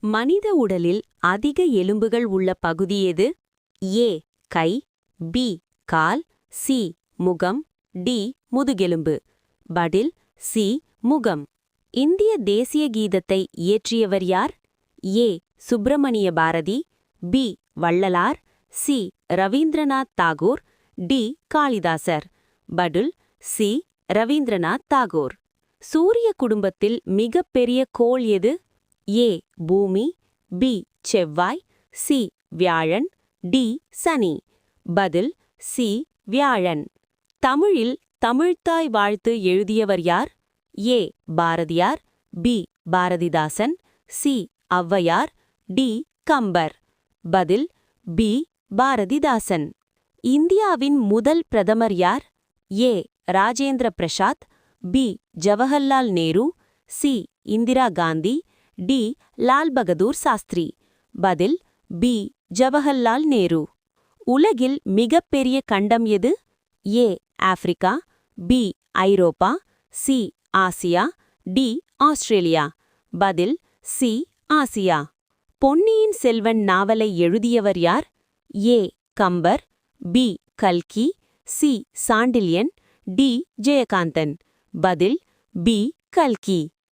மனித உடலில் அதிக எலும்புகள் உள்ள பகுதி எது? ஏ கை, பி கால், சி முகம், டி முதுகெலும்பு. பதில் சி முகம். இந்திய தேசிய கீதத்தை இயற்றியவர் யார்? A Subramania Bharathi, B Vallalar, C Rabindranath Tagore, D Kalidasar. பதில் சி ரவீந்திரநாத் தாகூர். சூரிய குடும்பத்தில் மிகப்பெரிய கோள் எது? ஏ பூமி, பி செவ்வாய், சி வியாழன், டி சனி. பதில் சி வியாழன். தமிழில் தமிழ்த்தாய் வாழ்த்து எழுதியவர் யார்? A Bharathiyar, B Bharathidasan, C Avvaiyar, D Kambar. பதில் பி பாரதிதாசன். இந்தியாவின் முதல் பிரதமர் யார்? A Rajendra Prasad, B Jawaharlal Nehru, C Indira Gandhi, D Lal Bahadur Shastri. பதில் பி ஜவஹர்லால் நேரு. உலகில் மிகப்பெரிய கண்டம் எது? A Africa, B Europe, C Asia, D Australia. பதில் சி ஆசியா. பொன்னியின் செல்வன் நாவலை எழுதியவர் யார்? ஏ கம்பர், பி கல்கி, சி சாண்டில்யன், டி ஜெயகாந்தன். பதில் பி கல்கி.